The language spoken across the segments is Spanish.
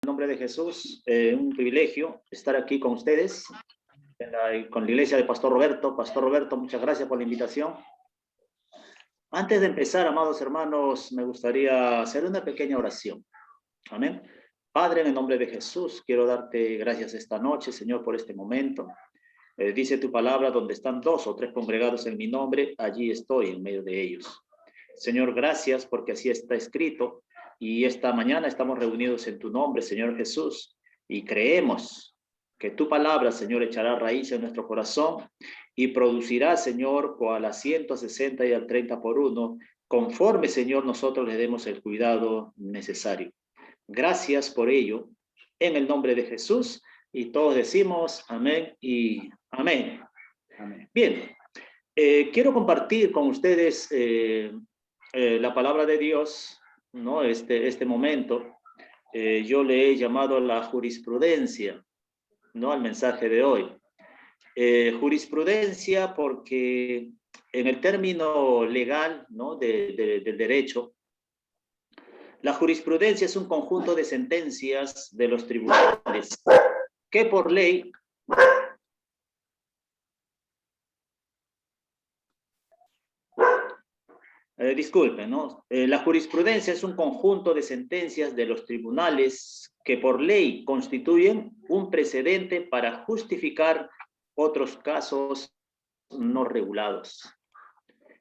En nombre de Jesús, un privilegio estar aquí con ustedes, con la iglesia de Pastor Roberto. Pastor Roberto, muchas gracias por la invitación. Antes de empezar, amados hermanos, me gustaría hacer una pequeña oración. Amén. Padre, en el nombre de Jesús, quiero darte gracias esta noche, Señor, por este momento. Dice tu palabra, donde están 2 o 3 congregados en mi nombre, allí estoy en medio de ellos. Señor, gracias porque así está escrito. Y esta mañana estamos reunidos en tu nombre, Señor Jesús, y creemos que tu palabra, Señor, echará raíz en nuestro corazón y producirá, Señor, a las 160 y al 30 por 1, conforme, Señor, nosotros le demos el cuidado necesario. Gracias por ello, en el nombre de Jesús, y todos decimos amén y amén. Amén. Bien, quiero compartir con ustedes la palabra de Dios, ¿no? Este momento, yo le he llamado la jurisprudencia, ¿no? Al mensaje de hoy. Jurisprudencia porque en el término legal, ¿no? del derecho, la jurisprudencia es un conjunto de sentencias de los tribunales que por ley disculpen, ¿no? La jurisprudencia es un conjunto de sentencias de los tribunales que por ley constituyen un precedente para justificar otros casos no regulados.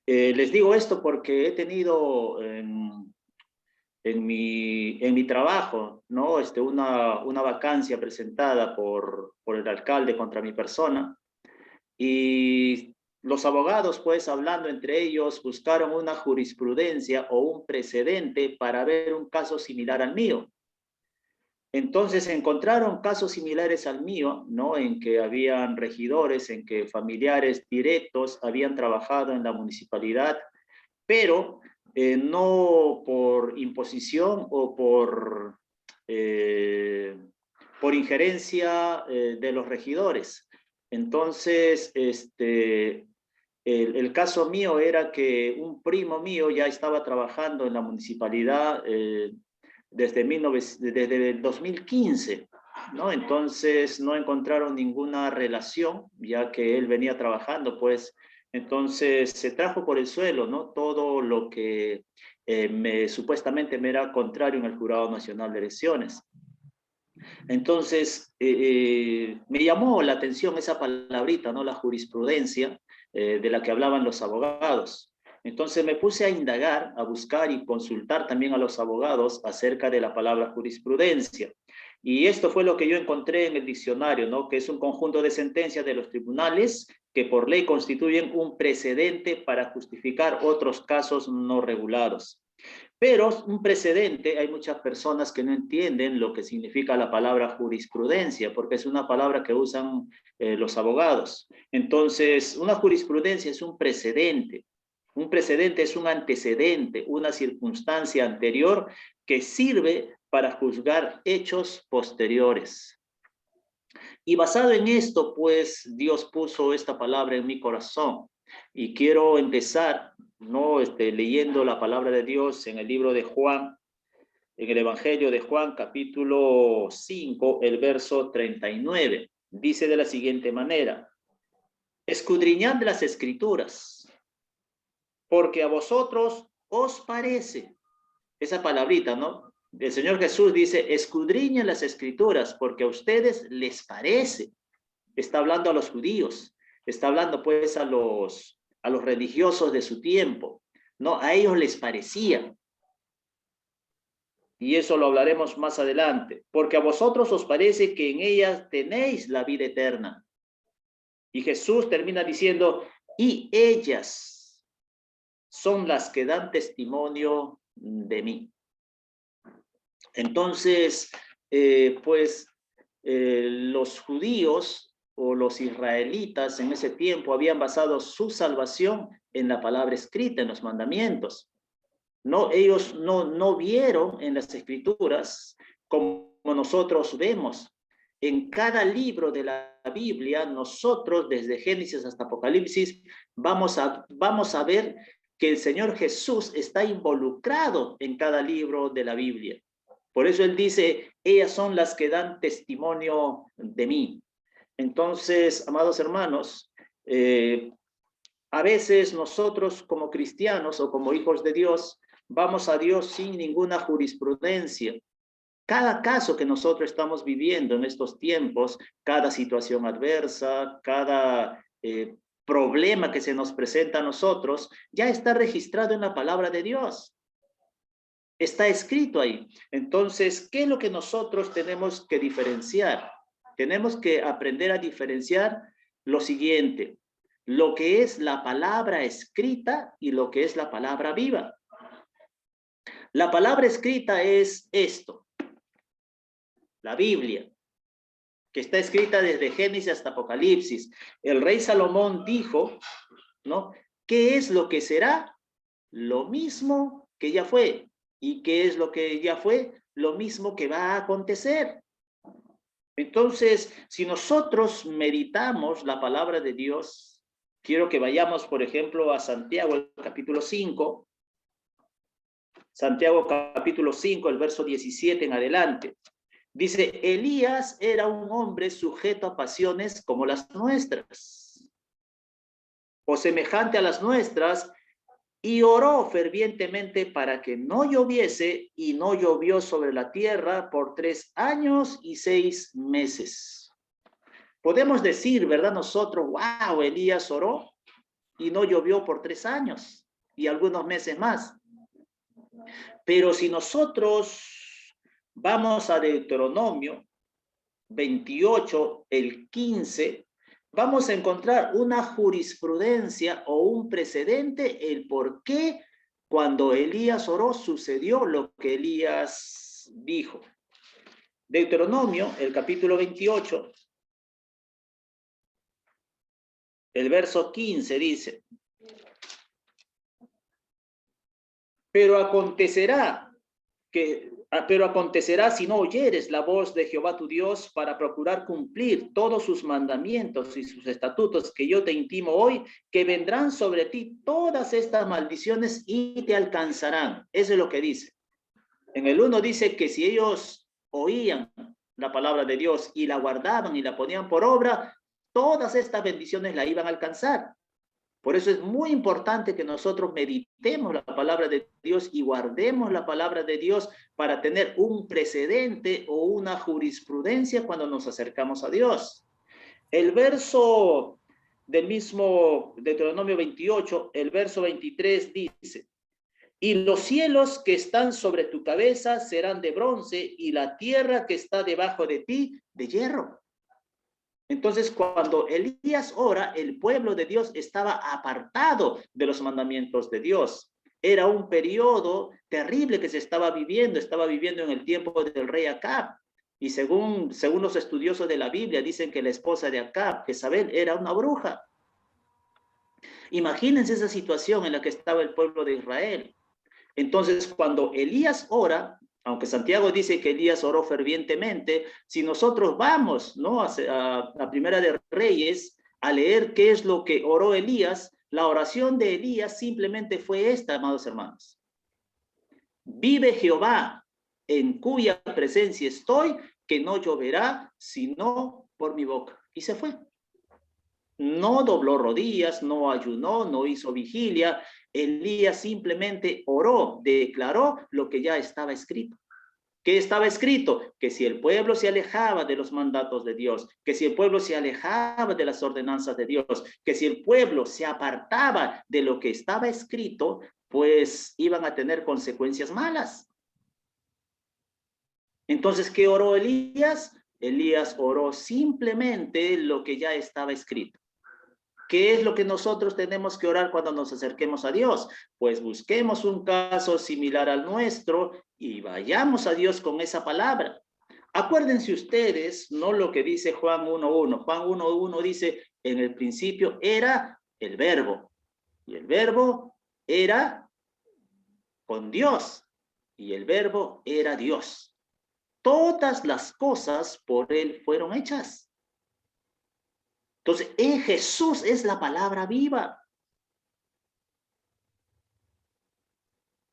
Les digo esto porque he tenido en mi trabajo, ¿no? Una vacancia presentada por el alcalde contra mi persona, y los abogados, pues, hablando entre ellos, buscaron una jurisprudencia o un precedente para ver un caso similar al mío. Entonces encontraron casos similares al mío, ¿no? En que habían regidores, en que familiares directos habían trabajado en la municipalidad, pero no por imposición o por injerencia de los regidores. Entonces, el caso mío era que un primo mío ya estaba trabajando en la municipalidad desde el 2015, ¿no? Entonces no encontraron ninguna relación, ya que él venía trabajando, pues. Entonces se trajo por el suelo, ¿no? Todo lo que supuestamente me era contrario en el Jurado Nacional de Elecciones. Entonces, me llamó la atención esa palabrita, ¿no? La jurisprudencia de la que hablaban los abogados. Entonces me puse a indagar, a buscar y consultar también a los abogados acerca de la palabra jurisprudencia. Y esto fue lo que yo encontré en el diccionario, ¿no? Que es un conjunto de sentencias de los tribunales que por ley constituyen un precedente para justificar otros casos no regulados. Pero un precedente, hay muchas personas que no entienden lo que significa la palabra jurisprudencia, porque es una palabra que usan los abogados. Entonces, una jurisprudencia es un precedente. Un precedente es un antecedente, una circunstancia anterior que sirve para juzgar hechos posteriores. Y basado en esto, pues, Dios puso esta palabra en mi corazón. Y quiero empezar, ¿no? Leyendo la palabra de Dios en el libro de Juan, en el Evangelio de Juan, capítulo 5, el verso 39. Dice de la siguiente manera: escudriñad las escrituras, porque a vosotros os parece. Esa palabrita, ¿no? El Señor Jesús dice, escudriñen las escrituras, porque a ustedes les parece. Está hablando a los judíos, está hablando pues a los religiosos de su tiempo, ¿no? A ellos les parecía. Y eso lo hablaremos más adelante. Porque a vosotros os parece que en ellas tenéis la vida eterna. Y Jesús termina diciendo, y ellas son las que dan testimonio de mí. Entonces, los judíos o los israelitas en ese tiempo habían basado su salvación en la palabra escrita, en los mandamientos. No, ellos no vieron en las escrituras como nosotros vemos. En cada libro de la Biblia, nosotros desde Génesis hasta Apocalipsis vamos a ver que el Señor Jesús está involucrado en cada libro de la Biblia. Por eso él dice, ellas son las que dan testimonio de mí. Entonces, amados hermanos, a veces nosotros como cristianos o como hijos de Dios, vamos a Dios sin ninguna jurisprudencia. Cada caso que nosotros estamos viviendo en estos tiempos, cada situación adversa, cada problema que se nos presenta a nosotros, ya está registrado en la palabra de Dios. Está escrito ahí. Entonces, ¿qué es lo que nosotros tenemos que diferenciar? Tenemos que aprender a diferenciar lo siguiente, lo que es la palabra escrita y lo que es la palabra viva. La palabra escrita es esto, la Biblia, que está escrita desde Génesis hasta Apocalipsis. El rey Salomón dijo, ¿no? ¿Qué es lo que será? Lo mismo que ya fue. ¿Y qué es lo que ya fue? Lo mismo que va a acontecer. Entonces, si nosotros meditamos la palabra de Dios, quiero que vayamos, por ejemplo, a Santiago, el capítulo 5. Santiago, capítulo 5, el verso 17 en adelante. Dice, Elías era un hombre sujeto a pasiones como las nuestras, o semejante a las nuestras, y oró fervientemente para que no lloviese, y no llovió sobre la tierra por 3 años y 6 meses. Podemos decir, ¿verdad? Nosotros, wow, Elías oró y no llovió por 3 años y algunos meses más. Pero si nosotros vamos a Deuteronomio 28, el 15, vamos a encontrar una jurisprudencia o un precedente, el por qué cuando Elías oró sucedió lo que Elías dijo. Deuteronomio, el capítulo 28, el verso 15 dice, pero acontecerá si no oyeres la voz de Jehová tu Dios para procurar cumplir todos sus mandamientos y sus estatutos que yo te intimo hoy, que vendrán sobre ti todas estas maldiciones y te alcanzarán. Eso es lo que dice. En el 1 dice que si ellos oían la palabra de Dios y la guardaban y la ponían por obra, todas estas bendiciones la iban a alcanzar. Por eso es muy importante que nosotros meditemos la palabra de Dios y guardemos la palabra de Dios para tener un precedente o una jurisprudencia cuando nos acercamos a Dios. El verso del mismo Deuteronomio 28, el verso 23 dice, y los cielos que están sobre tu cabeza serán de bronce y la tierra que está debajo de ti de hierro. Entonces, cuando Elías ora, el pueblo de Dios estaba apartado de los mandamientos de Dios. Era un periodo terrible que se estaba viviendo en el tiempo del rey Acab. Y según los estudiosos de la Biblia, dicen que la esposa de Acab, Jezabel, era una bruja. Imagínense esa situación en la que estaba el pueblo de Israel. Entonces, cuando Elías ora, aunque Santiago dice que Elías oró fervientemente, si nosotros vamos, ¿no?, a Primera de Reyes a leer qué es lo que oró Elías, la oración de Elías simplemente fue esta, amados hermanos. Vive Jehová, en cuya presencia estoy, que no lloverá sino por mi boca. Y se fue. No dobló rodillas, no ayunó, no hizo vigilia. Elías simplemente oró, declaró lo que ya estaba escrito. ¿Qué estaba escrito? Que si el pueblo se alejaba de los mandatos de Dios, que si el pueblo se alejaba de las ordenanzas de Dios, que si el pueblo se apartaba de lo que estaba escrito, pues iban a tener consecuencias malas. Entonces, ¿qué oró Elías? Elías oró simplemente lo que ya estaba escrito. ¿Qué es lo que nosotros tenemos que orar cuando nos acerquemos a Dios? Pues busquemos un caso similar al nuestro y vayamos a Dios con esa palabra. Acuérdense ustedes, no lo que dice Juan 1.1. Juan 1.1 dice, en el principio era el verbo, y el verbo era con Dios, y el verbo era Dios. Todas las cosas por él fueron hechas. Entonces, en Jesús es la palabra viva.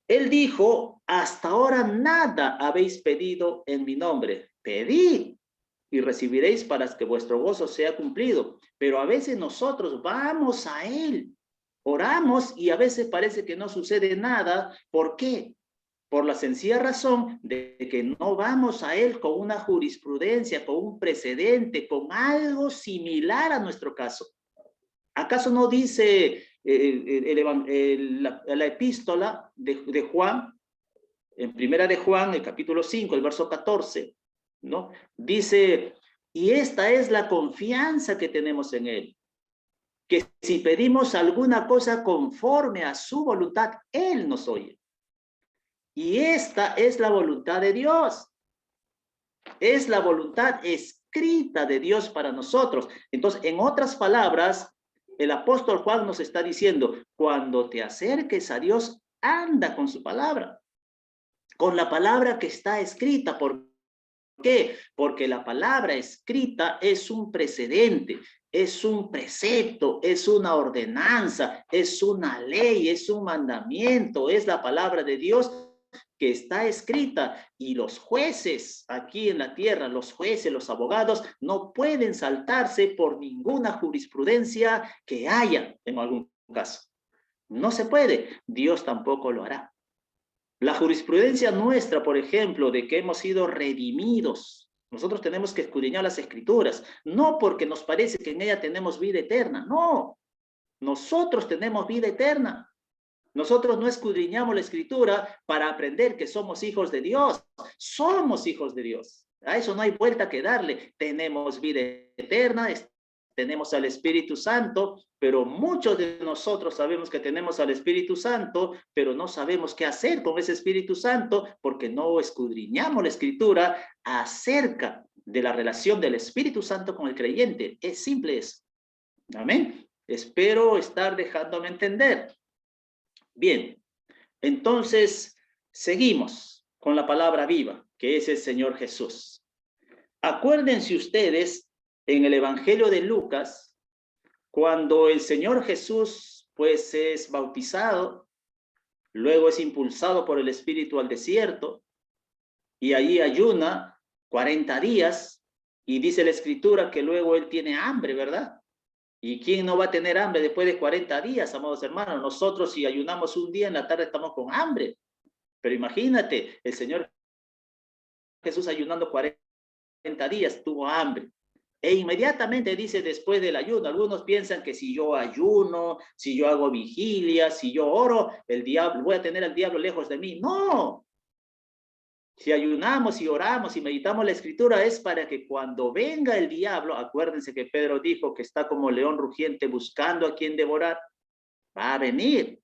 Él dijo hasta ahora nada habéis pedido en mi nombre. Pedid y recibiréis para que vuestro gozo sea cumplido. Pero a veces nosotros vamos a Él, oramos y a veces parece que no sucede nada. ¿Por qué? Por la sencilla razón de que no vamos a Él con una jurisprudencia, con un precedente, con algo similar a nuestro caso. ¿Acaso no dice la epístola de Juan, en primera de Juan, el capítulo 5, el verso 14, ¿no? Dice, y esta es la confianza que tenemos en Él, que si pedimos alguna cosa conforme a su voluntad, Él nos oye. Y esta es la voluntad de Dios. Es la voluntad escrita de Dios para nosotros. Entonces, en otras palabras, el apóstol Juan nos está diciendo, cuando te acerques a Dios, anda con su palabra, con la palabra que está escrita. ¿Por qué? Porque la palabra escrita es un precedente, es un precepto, es una ordenanza, es una ley, es un mandamiento, es la palabra de Dios que está escrita, y los jueces aquí en la tierra, los jueces, los abogados, no pueden saltarse por ninguna jurisprudencia que haya en algún caso. No se puede, Dios tampoco lo hará. La jurisprudencia nuestra, por ejemplo, de que hemos sido redimidos, nosotros tenemos que escudriñar las escrituras, no porque nos parece que en ella tenemos vida eterna, no, nosotros tenemos vida eterna. Nosotros no escudriñamos la escritura para aprender que somos hijos de Dios. Somos hijos de Dios. A eso no hay vuelta que darle. Tenemos vida eterna, tenemos al Espíritu Santo, pero muchos de nosotros sabemos que tenemos al Espíritu Santo, pero no sabemos qué hacer con ese Espíritu Santo porque no escudriñamos la escritura acerca de la relación del Espíritu Santo con el creyente. Es simple eso. Amén. Espero estar dejándome entender. Bien, entonces seguimos con la palabra viva, que es el Señor Jesús. Acuérdense ustedes en el Evangelio de Lucas, cuando el Señor Jesús pues es bautizado, luego es impulsado por el Espíritu al desierto y allí ayuna 40 días y dice la Escritura que luego él tiene hambre, ¿verdad? ¿Y quién no va a tener hambre después de 40 días, amados hermanos? Nosotros si ayunamos un día en la tarde estamos con hambre. Pero imagínate, el Señor Jesús ayunando 40 días tuvo hambre. E inmediatamente dice después del ayuno, algunos piensan que si yo ayuno, si yo hago vigilia, si yo oro, el diablo, voy a tener al diablo lejos de mí. No. Si ayunamos y oramos y meditamos la escritura es para que cuando venga el diablo, acuérdense que Pedro dijo que está como león rugiente buscando a quien devorar, va a venir.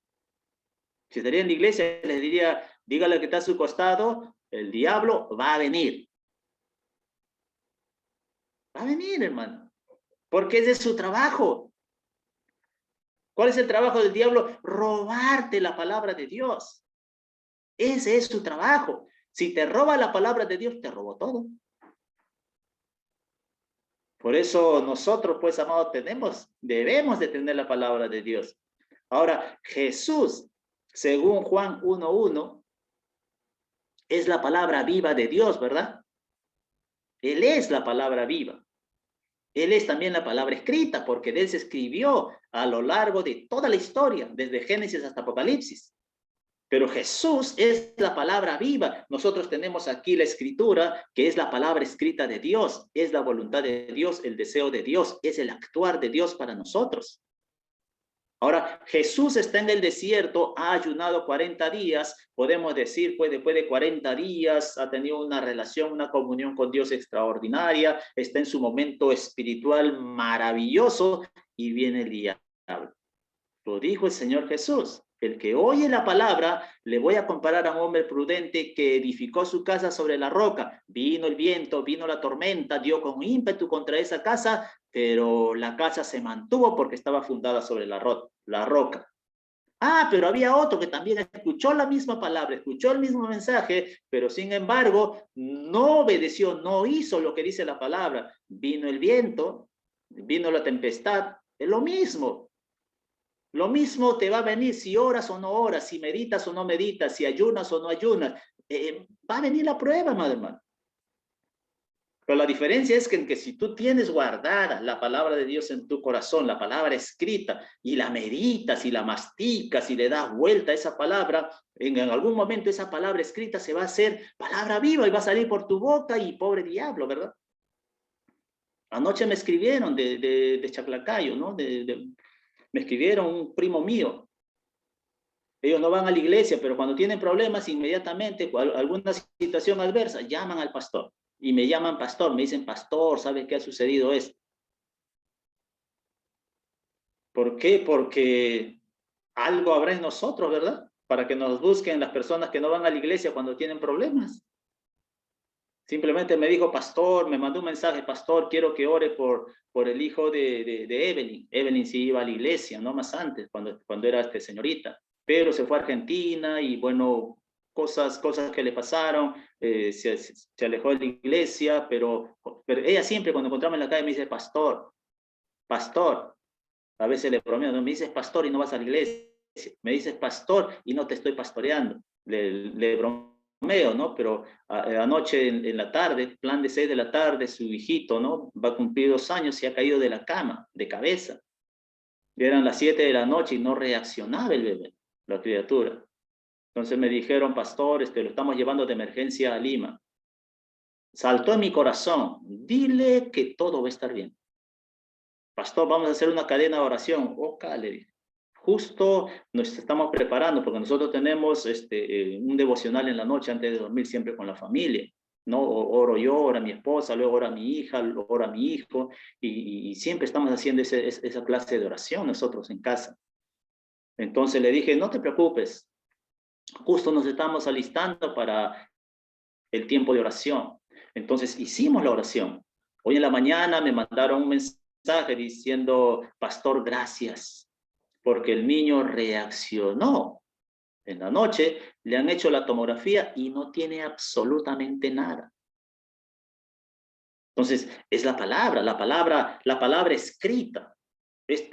Si estaría en la iglesia, les diría, dígale que está a su costado, el diablo va a venir. Va a venir, hermano, porque ese es su trabajo. ¿Cuál es el trabajo del diablo? Robarte la palabra de Dios. Ese es su trabajo. Si te roba la palabra de Dios, te robó todo. Por eso nosotros, pues, amados, debemos de tener la palabra de Dios. Ahora, Jesús, según Juan 1:1, es la palabra viva de Dios, ¿verdad? Él es la palabra viva. Él es también la palabra escrita, porque de él se escribió a lo largo de toda la historia, desde Génesis hasta Apocalipsis. Pero Jesús es la palabra viva. Nosotros tenemos aquí la escritura, que es la palabra escrita de Dios, es la voluntad de Dios, el deseo de Dios, es el actuar de Dios para nosotros. Ahora, Jesús está en el desierto, ha ayunado 40 días, podemos decir, pues después de 40 días ha tenido una relación, una comunión con Dios extraordinaria, está en su momento espiritual maravilloso y viene el diablo. Lo dijo el Señor Jesús. El que oye la palabra, le voy a comparar a un hombre prudente que edificó su casa sobre la roca. Vino el viento, vino la tormenta, dio con ímpetu contra esa casa, pero la casa se mantuvo porque estaba fundada sobre la roca. Ah, pero había otro que también escuchó la misma palabra, escuchó el mismo mensaje, pero sin embargo no obedeció, no hizo lo que dice la palabra. Vino el viento, vino la tempestad, es lo mismo. Lo mismo te va a venir si oras o no oras, si meditas o no meditas, si ayunas o no ayunas. Va a venir la prueba, madre hermano. Pero la diferencia es que si tú tienes guardada la palabra de Dios en tu corazón, la palabra escrita, y la meditas y la masticas y le das vuelta a esa palabra, en algún momento esa palabra escrita se va a hacer palabra viva y va a salir por tu boca y pobre diablo, ¿verdad? Anoche me escribieron de Chaclacayo, ¿no? Me escribieron un primo mío. Ellos no van a la iglesia, pero cuando tienen problemas, inmediatamente, alguna situación adversa, llaman al pastor. Y me llaman pastor, me dicen, pastor, ¿sabe qué ha sucedido esto? ¿Por qué? Porque algo habrá en nosotros, ¿verdad? Para que nos busquen las personas que no van a la iglesia cuando tienen problemas. Simplemente me dijo, pastor, me mandó un mensaje, pastor, quiero que ore por el hijo de Evelyn. Evelyn sí iba a la iglesia, no más antes, cuando era señorita. Pero se fue a Argentina y bueno, cosas que le pasaron, se alejó de la iglesia, pero ella siempre cuando encontramos en la calle me dice, pastor, pastor, a veces le bromeo, ¿no? Me dices pastor y no vas a la iglesia, me dices pastor y no te estoy pastoreando, le bromeo, ¿no? Pero anoche en la tarde, plan de 6 de la tarde, su hijito, ¿no? Va a cumplir 2 años y ha caído de la cama, de cabeza. Y eran las 7 de la noche y no reaccionaba el bebé, la criatura. Entonces me dijeron, pastor, lo estamos llevando de emergencia a Lima. Saltó en mi corazón, dile que todo va a estar bien. Pastor, vamos a hacer una cadena de oración. Ok, le dije. Justo nos estamos preparando porque nosotros tenemos un devocional en la noche antes de dormir siempre con la familia, ¿no? Oro yo, ora mi esposa, luego ora mi hija, ora mi hijo y siempre estamos haciendo esa clase de oración nosotros en casa. Entonces le dije, no te preocupes, justo nos estamos alistando para el tiempo de oración. Entonces hicimos la oración. Hoy en la mañana me mandaron un mensaje diciendo, pastor, gracias, porque el niño reaccionó. En la noche le han hecho la tomografía y no tiene absolutamente nada. Entonces, es la palabra escrita. Es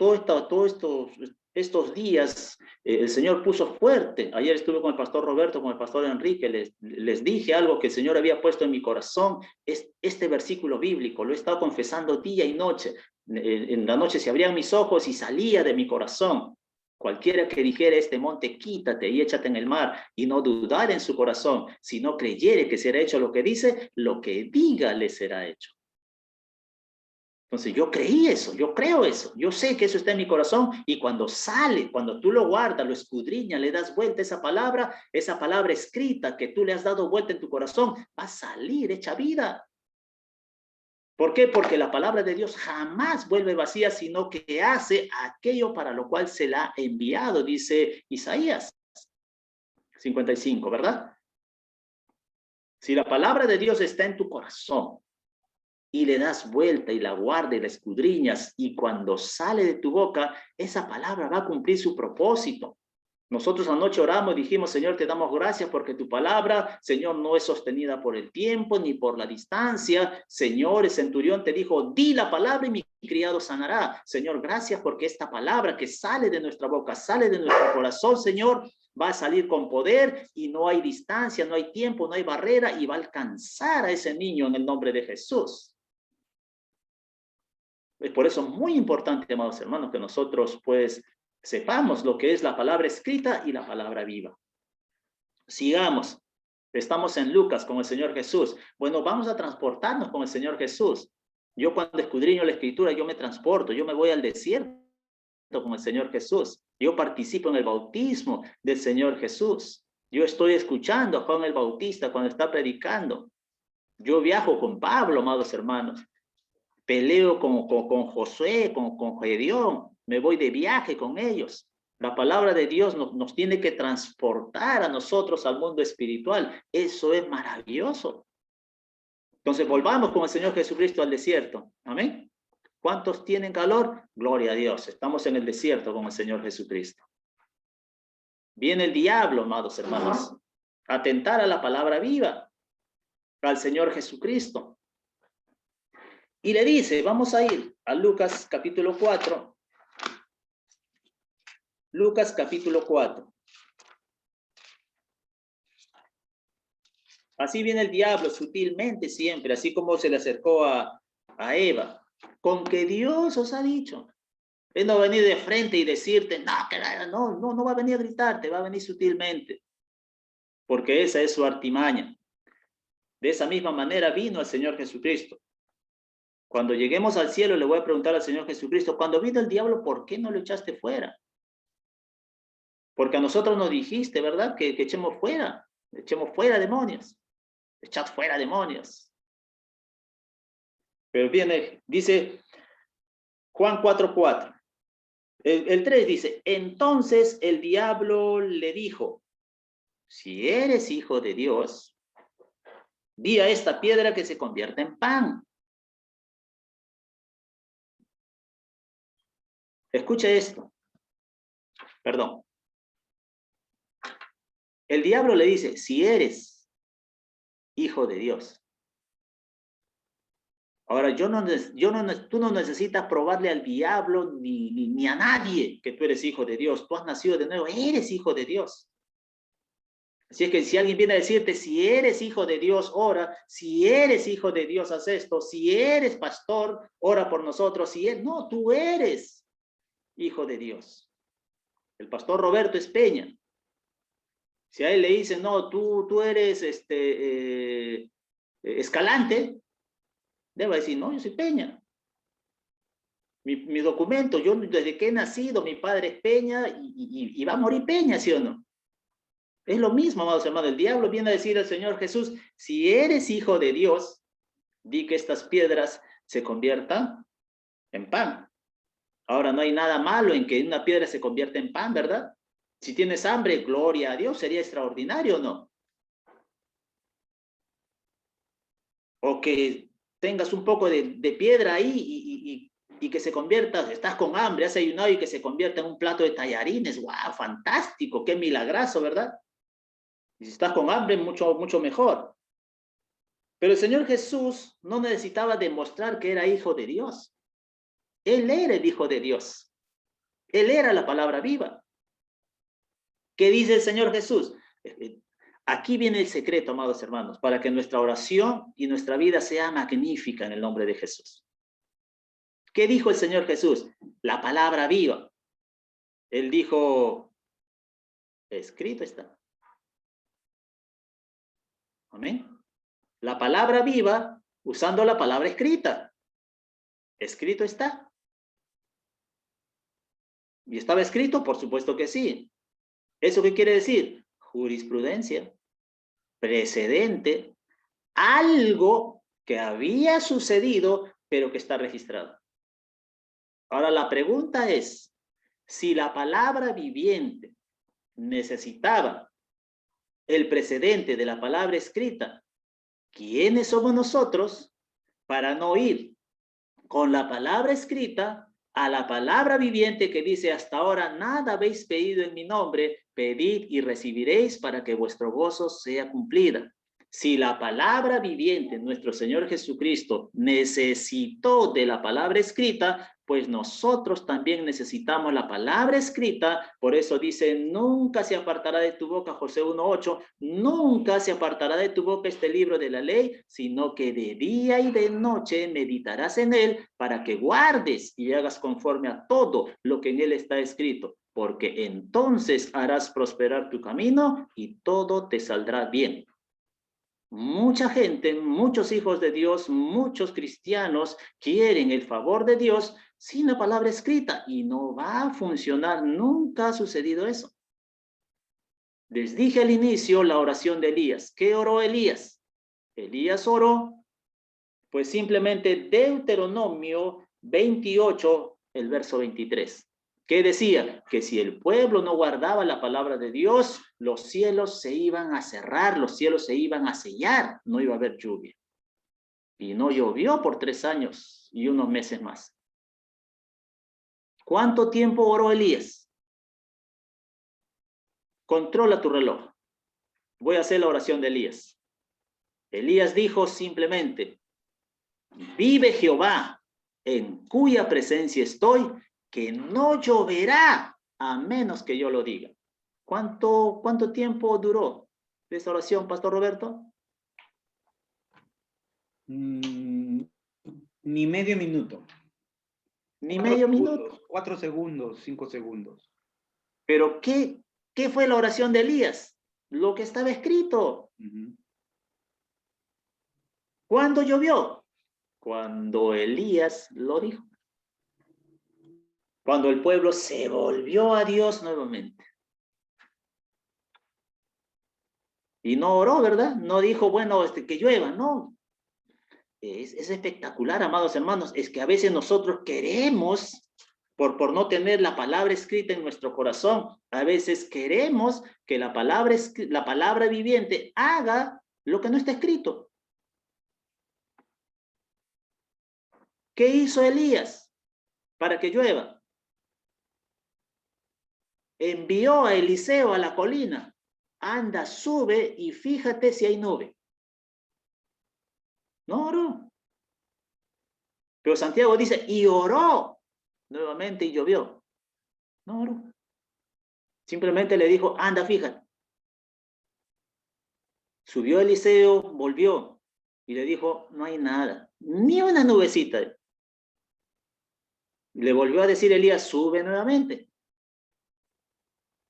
estos días, el Señor puso fuerte. Ayer estuve con el pastor Roberto, con el pastor Enrique, les dije algo que el Señor había puesto en mi corazón. Es este versículo bíblico, lo he estado confesando día y noche. En la noche se abrían mis ojos y salía de mi corazón. Cualquiera que dijera este monte, quítate y échate en el mar, y no dudar en su corazón, si no creyere que será hecho lo que dice, lo que diga le será hecho. Entonces yo creí eso, yo creo eso, yo sé que eso está en mi corazón y cuando sale, cuando tú lo guardas, lo escudriñas, le das vuelta a esa palabra escrita que tú le has dado vuelta en tu corazón, va a salir hecha vida. ¿Por qué? Porque la palabra de Dios jamás vuelve vacía, sino que hace aquello para lo cual se la ha enviado, dice Isaías 55, ¿verdad? Si la palabra de Dios está en tu corazón, y le das vuelta y la guardas y la escudriñas y cuando sale de tu boca, esa palabra va a cumplir su propósito. Nosotros anoche oramos y dijimos, Señor, te damos gracias porque tu palabra, Señor, no es sostenida por el tiempo ni por la distancia. Señor, el centurión te dijo, di la palabra y mi criado sanará. Señor, gracias porque esta palabra que sale de nuestra boca, sale de nuestro corazón, Señor, va a salir con poder y no hay distancia, no hay tiempo, no hay barrera y va a alcanzar a ese niño en el nombre de Jesús. Es por eso muy importante, amados hermanos, que nosotros pues sepamos lo que es la palabra escrita y la palabra viva. Sigamos. Estamos en Lucas con el Señor Jesús. Bueno, vamos a transportarnos con el Señor Jesús. Yo cuando escudriño la escritura, yo me transporto, yo me voy al desierto con el Señor Jesús. Yo participo en el bautismo del Señor Jesús. Yo estoy escuchando a Juan el Bautista cuando está predicando. Yo viajo con Pablo, amados hermanos. Peleo con Josué, con Gedeón, me voy de viaje con ellos. La palabra de Dios nos tiene que transportar a nosotros al mundo espiritual. Eso es maravilloso. Entonces volvamos con el Señor Jesucristo al desierto. Amén. ¿Cuántos tienen calor? Gloria a Dios. Estamos en el desierto con el Señor Jesucristo. Viene el diablo, amados hermanos, a tentar a la palabra viva, al Señor Jesucristo. Y le dice, vamos a ir a Lucas capítulo 4. Lucas capítulo 4. Así viene el diablo sutilmente siempre, así como se le acercó a Eva, con que Dios os ha dicho. Él no va a venir de frente y decirte, no va a venir a gritarte, va a venir sutilmente, porque esa es su artimaña. De esa misma manera vino el Señor Jesucristo. Cuando lleguemos al cielo le voy a preguntar al Señor Jesucristo, cuando vino el diablo, ¿por qué no lo echaste fuera? Porque a nosotros nos dijiste, ¿verdad? Que echemos fuera demonios. Echad fuera demonios. Pero viene, dice Juan 4:4. El 3 dice, entonces el diablo le dijo, si eres hijo de Dios, di a esta piedra que se convierta en pan. Escucha esto. Perdón. El diablo le dice, si eres hijo de Dios. Ahora, tú no necesitas probarle al diablo ni a nadie que tú eres hijo de Dios. Tú has nacido de nuevo, eres hijo de Dios. Así es que si alguien viene a decirte, si eres hijo de Dios, ora. Si eres hijo de Dios, haz esto. Si eres pastor, ora por nosotros. No, tú eres hijo de Dios. El pastor Roberto es Peña. Si a él le dicen, no, tú eres Escalante, debe decir, no, yo soy Peña. Mi documento, yo desde que he nacido, mi padre es Peña y va a morir Peña, ¿sí o no? Es lo mismo, amados hermanos. El diablo viene a decir al Señor Jesús, si eres hijo de Dios, di que estas piedras se conviertan en pan. Ahora, no hay nada malo en que una piedra se convierta en pan, ¿verdad? Si tienes hambre, gloria a Dios, sería extraordinario, ¿no? O que tengas un poco de piedra ahí y que se convierta, estás con hambre, has ayunado y que se convierta en un plato de tallarines. ¡Wow! Fantástico, qué milagroso, ¿verdad? Y si estás con hambre, mucho, mucho mejor. Pero el Señor Jesús no necesitaba demostrar que era hijo de Dios. Él era el hijo de Dios. Él era la palabra viva. ¿Qué dice el Señor Jesús? Aquí viene el secreto, amados hermanos, para que nuestra oración y nuestra vida sea magnífica en el nombre de Jesús. ¿Qué dijo el Señor Jesús? La palabra viva. Él dijo, escrito está. Amén. La palabra viva usando la palabra escrita. Escrito está. ¿Y estaba escrito? Por supuesto que sí. ¿Eso qué quiere decir? Jurisprudencia, precedente, algo que había sucedido, pero que está registrado. Ahora la pregunta es, si la palabra viviente necesitaba el precedente de la palabra escrita, ¿quiénes somos nosotros para no ir con la palabra escrita a la palabra viviente que dice, hasta ahora nada habéis pedido en mi nombre, pedid y recibiréis para que vuestro gozo sea cumplida? Si la palabra viviente, nuestro Señor Jesucristo, necesitó de la palabra escrita, pues nosotros también necesitamos la palabra escrita. Por eso dice, nunca se apartará de tu boca, Josué 1:8, nunca se apartará de tu boca este libro de la ley, sino que de día y de noche meditarás en él para que guardes y hagas conforme a todo lo que en él está escrito, porque entonces harás prosperar tu camino y todo te saldrá bien. Mucha gente, muchos hijos de Dios, muchos cristianos quieren el favor de Dios sin la palabra escrita y no va a funcionar. Nunca ha sucedido eso. Les dije al inicio la oración de Elías. ¿Qué oró Elías? Elías oró, pues simplemente Deuteronomio 28, el verso 23. ¿Qué decía? Que si el pueblo no guardaba la palabra de Dios, los cielos se iban a cerrar, los cielos se iban a sellar, no iba a haber lluvia. Y no llovió por 3 años y unos meses más. ¿Cuánto tiempo oró Elías? Controla tu reloj. Voy a hacer la oración de Elías. Elías dijo simplemente, vive Jehová, en cuya presencia estoy, que no lloverá a menos que yo lo diga. ¿Cuánto tiempo duró esa oración, Pastor Roberto? Ni medio minuto. Ni medio minuto. 4 segundos, 5 segundos. Pero ¿qué fue la oración de Elías? Lo que estaba escrito. ¿Cuándo llovió? Cuando Elías lo dijo. Cuando el pueblo se volvió a Dios nuevamente. Y no oró, ¿verdad? No dijo, bueno, que llueva, no. Es espectacular, amados hermanos. Es que a veces nosotros queremos, por no tener la palabra escrita en nuestro corazón, a veces queremos que la palabra viviente haga lo que no está escrito. ¿Qué hizo Elías para que llueva? Envió a Eliseo a la colina. Anda, sube y fíjate si hay nube. No oró. Pero Santiago dice, y oró nuevamente y llovió. No oró. Simplemente le dijo, anda, fíjate. Subió Eliseo, volvió y le dijo, no hay nada, ni una nubecita. Le volvió a decir Elías, sube nuevamente.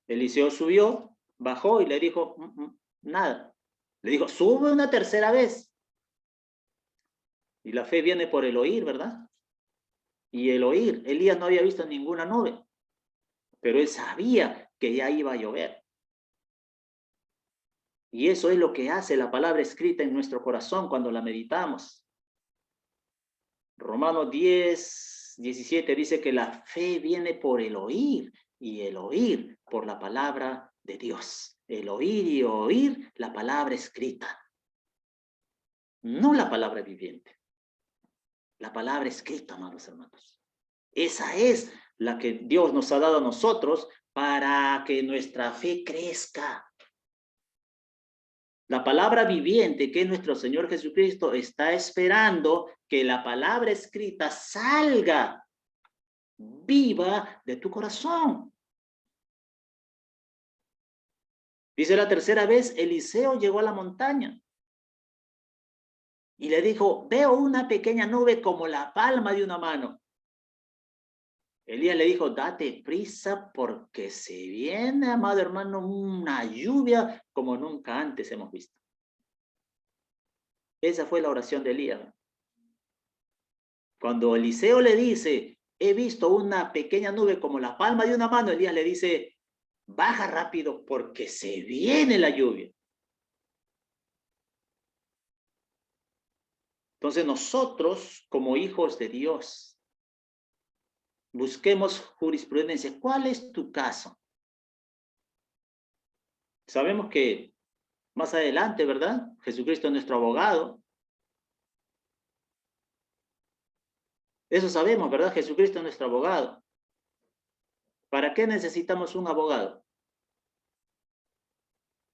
Eliseo subió, bajó y le dijo, nada. Le dijo, sube una tercera vez. Y la fe viene por el oír, ¿verdad? Y el oír, Elías no había visto ninguna nube, pero él sabía que ya iba a llover. Y eso es lo que hace la palabra escrita en nuestro corazón cuando la meditamos. Romanos 10:17 dice que la fe viene por el oír y el oír por la palabra de Dios. El oír y oír la palabra escrita. No la palabra viviente. La palabra escrita, amados hermanos. Esa es la que Dios nos ha dado a nosotros para que nuestra fe crezca. La palabra viviente, que es nuestro Señor Jesucristo, está esperando que la palabra escrita salga viva de tu corazón. Dice la tercera vez, Eliseo llegó a la montaña y le dijo, veo una pequeña nube como la palma de una mano. Elías le dijo, date prisa porque se viene, amado hermano, una lluvia como nunca antes hemos visto. Esa fue la oración de Elías. Cuando Eliseo le dice, he visto una pequeña nube como la palma de una mano, Elías le dice, baja rápido porque se viene la lluvia. Entonces nosotros, como hijos de Dios, busquemos jurisprudencia. ¿Cuál es tu caso? Sabemos que más adelante, ¿verdad? Jesucristo es nuestro abogado. Eso sabemos, ¿verdad? Jesucristo es nuestro abogado. ¿Para qué necesitamos un abogado?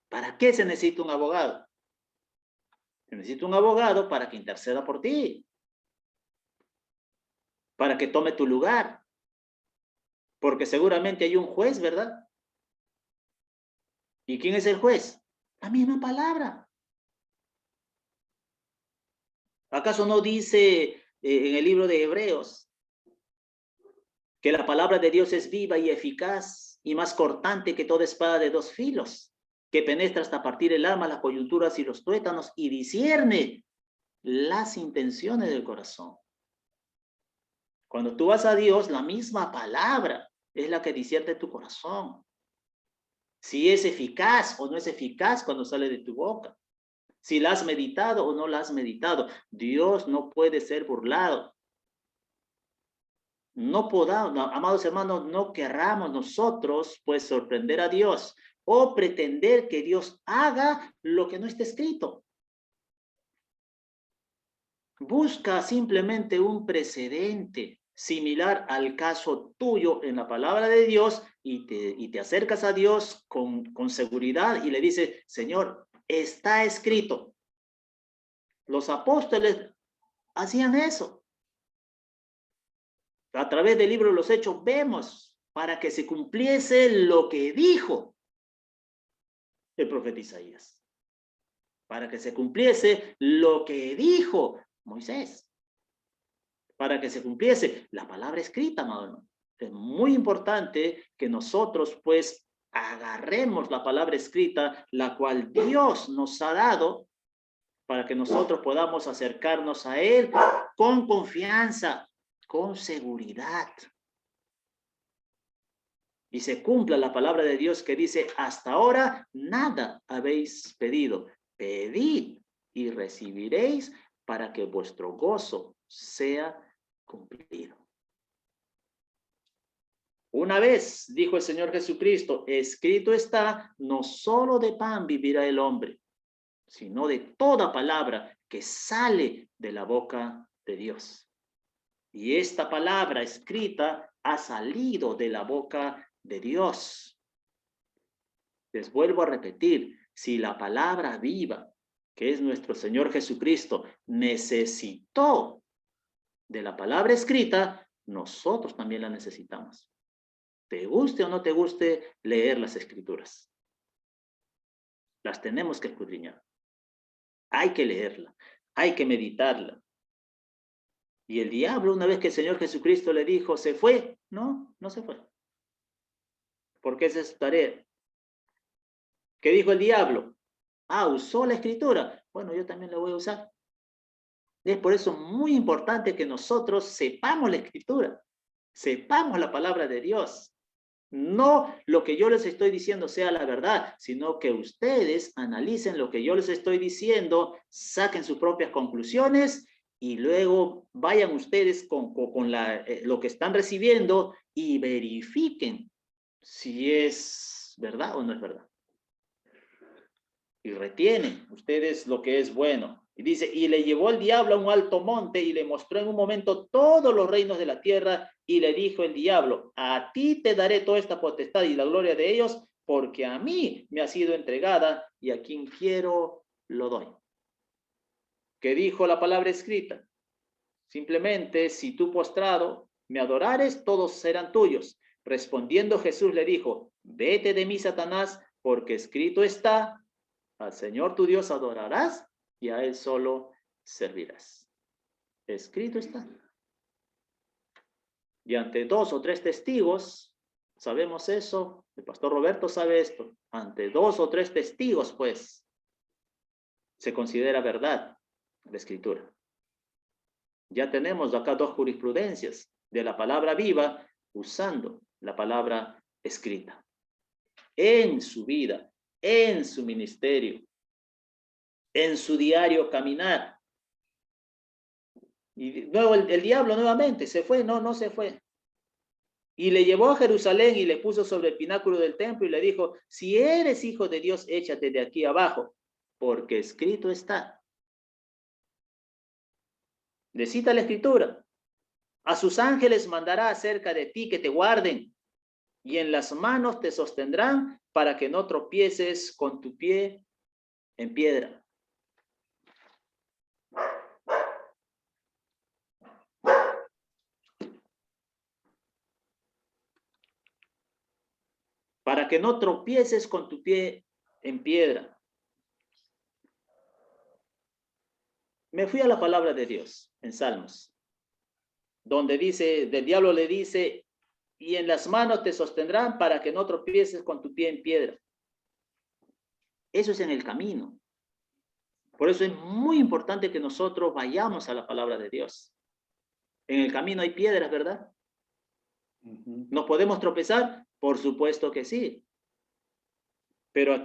¿Para qué se necesita un abogado? Se necesita un abogado para que interceda por ti. Para que tome tu lugar. Porque seguramente hay un juez, ¿verdad? ¿Y quién es el juez? La misma palabra. ¿Acaso no dice en el libro de Hebreos que la palabra de Dios es viva y eficaz y más cortante que toda espada de dos filos, que penetra hasta partir el alma, las coyunturas y los tuétanos y discierne las intenciones del corazón? Cuando tú vas a Dios, la misma palabra es la que discierne tu corazón. Si es eficaz o no es eficaz cuando sale de tu boca. Si la has meditado o no la has meditado. Dios no puede ser burlado. No podamos, no, amados hermanos, no querramos nosotros pues sorprender a Dios o pretender que Dios haga lo que no está escrito. Busca simplemente un precedente similar al caso tuyo en la palabra de Dios y te acercas a Dios con seguridad y le dices, Señor, está escrito. Los apóstoles hacían eso. A través del libro de los Hechos vemos para que se cumpliese lo que dijo el profeta Isaías. Para que se cumpliese lo que dijo Moisés. Para que se cumpliese la palabra escrita, amado hermano. Es muy importante que nosotros, pues, agarremos la palabra escrita, la cual Dios nos ha dado, para que nosotros podamos acercarnos a Él con confianza, con seguridad. Y se cumpla la palabra de Dios que dice, hasta ahora nada habéis pedido. Pedid y recibiréis para que vuestro gozo sea cumplido. Una vez dijo el Señor Jesucristo, escrito está, no solo de pan vivirá el hombre, sino de toda palabra que sale de la boca de Dios. Y esta palabra escrita ha salido de la boca de Dios. Les vuelvo a repetir, si la palabra viva, que es nuestro Señor Jesucristo, necesitó de la palabra escrita, nosotros también la necesitamos. Te guste o no te guste leer las escrituras. Las tenemos que escudriñar. Hay que leerla, hay que meditarla. Y el diablo, una vez que el Señor Jesucristo le dijo, ¿se fue? No, no se fue. Porque esa es su tarea. ¿Qué dijo el diablo? Ah, usó la escritura. Bueno, yo también la voy a usar. Es por eso muy importante que nosotros sepamos la escritura, sepamos la palabra de Dios. No lo que yo les estoy diciendo sea la verdad, sino que ustedes analicen lo que yo les estoy diciendo, saquen sus propias conclusiones y luego vayan ustedes con lo que están recibiendo y verifiquen si es verdad o no es verdad. Y retienen ustedes lo que es bueno. Y dice, y le llevó el diablo a un alto monte y le mostró en un momento todos los reinos de la tierra y le dijo el diablo, a ti te daré toda esta potestad y la gloria de ellos, porque a mí me ha sido entregada y a quien quiero lo doy. ¿Qué dijo la palabra escrita? Simplemente, si tú postrado me adorares, todos serán tuyos. Respondiendo Jesús le dijo, vete de mí, Satanás, porque escrito está, al Señor tu Dios adorarás y a Él solo servirás. Escrito está. Y ante 2 o 3 testigos, sabemos eso, el pastor Roberto sabe esto, ante 2 o 3 testigos, pues, se considera verdad la escritura. Ya tenemos acá 2 jurisprudencias de la palabra viva usando la palabra escrita. En su vida, en su ministerio, en su diario caminar. Y luego el diablo nuevamente se fue, no se fue. Y le llevó a Jerusalén y le puso sobre el pináculo del templo y le dijo, si eres hijo de Dios, échate de aquí abajo, porque escrito está. Le cita la escritura. A sus ángeles mandará acerca de ti que te guarden y en las manos te sostendrán para que no tropieces con tu pie en piedra. Para que no tropieces con tu pie en piedra. Me fui a la palabra de Dios en Salmos, donde dice, del diablo le dice, y en las manos te sostendrán para que no tropieces con tu pie en piedra. Eso es en el camino. Por eso es muy importante que nosotros vayamos a la palabra de Dios. En el camino hay piedras, ¿verdad? ¿Nos podemos tropezar? Por supuesto que sí. Pero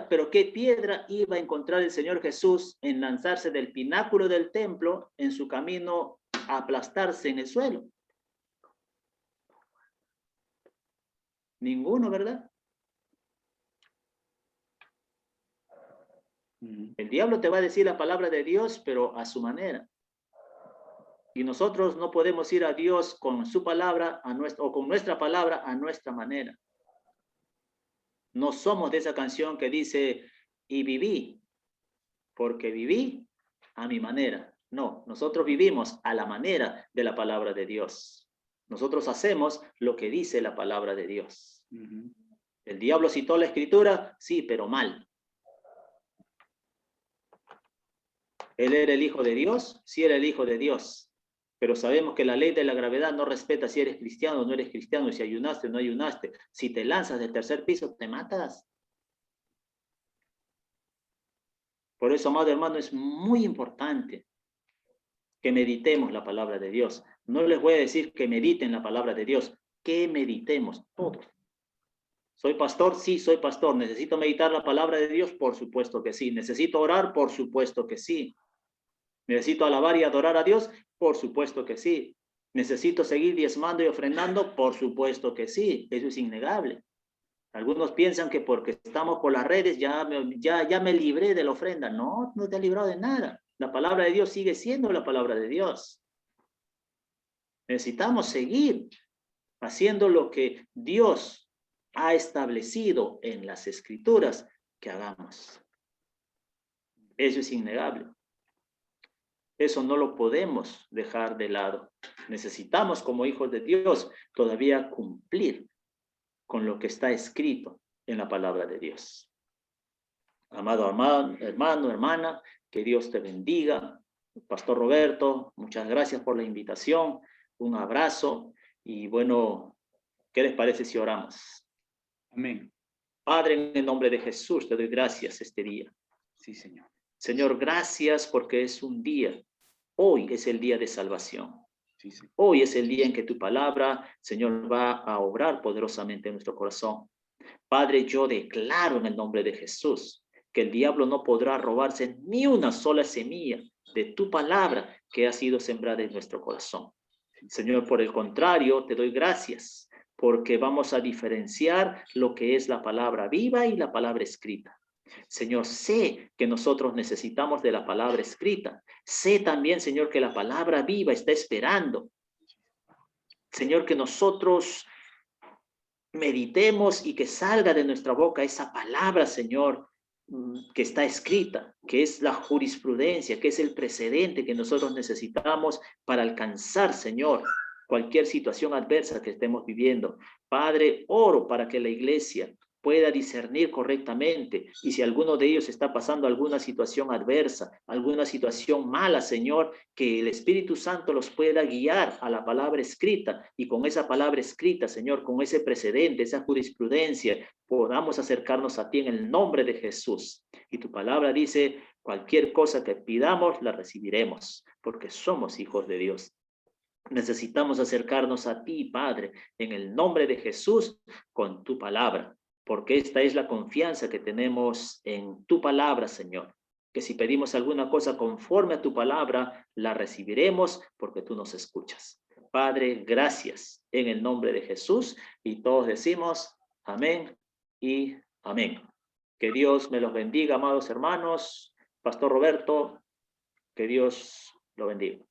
pero ¿qué piedra iba a encontrar el Señor Jesús en lanzarse del pináculo del templo en su camino a aplastarse en el suelo? Ninguno, ¿verdad? El diablo te va a decir la palabra de Dios, pero a su manera. Y nosotros no podemos ir a Dios con su palabra o con nuestra palabra a nuestra manera. No somos de esa canción que dice, y viví, porque viví a mi manera. No, nosotros vivimos a la manera de la palabra de Dios. Nosotros hacemos lo que dice la palabra de Dios. Ujú. ¿El diablo citó la escritura? Sí, pero mal. ¿Él era el hijo de Dios? Sí, era el hijo de Dios. Pero sabemos que la ley de la gravedad no respeta si eres cristiano o no eres cristiano, si ayunaste o no ayunaste. Si te lanzas del tercer piso, te matas. Por eso, amado hermano, es muy importante que meditemos la palabra de Dios. No les voy a decir que mediten la palabra de Dios, que meditemos todos. ¿Soy pastor? Sí, soy pastor. ¿Necesito meditar la palabra de Dios? Por supuesto que sí. ¿Necesito orar? Por supuesto que sí. ¿Necesito alabar y adorar a Dios? Por supuesto que sí. ¿Necesito seguir diezmando y ofrendando? Por supuesto que sí. Eso es innegable. Algunos piensan que porque estamos por las redes ya me libré de la ofrenda. No, no te has librado de nada. La palabra de Dios sigue siendo la palabra de Dios. Necesitamos seguir haciendo lo que Dios ha establecido en las Escrituras que hagamos. Eso es innegable. Eso no lo podemos dejar de lado. Necesitamos, como hijos de Dios, todavía cumplir con lo que está escrito en la palabra de Dios. Amado hermano, hermana, que Dios te bendiga. Pastor Roberto, muchas gracias por la invitación. Un abrazo y bueno, ¿qué les parece si oramos? Amén. Padre, en el nombre de Jesús, te doy gracias este día. Sí, Señor. Señor, gracias porque es un día. Hoy es el día de salvación. Sí, Señor. Hoy es el día en que tu palabra, Señor, va a obrar poderosamente en nuestro corazón. Padre, yo declaro en el nombre de Jesús que el diablo no podrá robarse ni una sola semilla de tu palabra que ha sido sembrada en nuestro corazón. Señor, por el contrario, te doy gracias porque vamos a diferenciar lo que es la palabra viva y la palabra escrita. Señor, sé que nosotros necesitamos de la palabra escrita. Sé también, Señor, que la palabra viva está esperando. Señor, que nosotros meditemos y que salga de nuestra boca esa palabra, Señor, que está escrita, que es la jurisprudencia, que es el precedente que nosotros necesitamos para alcanzar, Señor, cualquier situación adversa que estemos viviendo. Padre, oro para que la iglesia pueda discernir correctamente y si alguno de ellos está pasando alguna situación adversa, alguna situación mala, Señor, que el Espíritu Santo los pueda guiar a la palabra escrita y con esa palabra escrita, Señor, con ese precedente, esa jurisprudencia, podamos acercarnos a ti en el nombre de Jesús. Y tu palabra dice, cualquier cosa que pidamos, la recibiremos, porque somos hijos de Dios. Necesitamos acercarnos a ti, Padre, en el nombre de Jesús, con tu palabra, porque esta es la confianza que tenemos en tu palabra, Señor. Que si pedimos alguna cosa conforme a tu palabra, la recibiremos porque tú nos escuchas. Padre, gracias en el nombre de Jesús y todos decimos amén y amén. Que Dios me los bendiga, amados hermanos. Pastor Roberto, que Dios lo bendiga.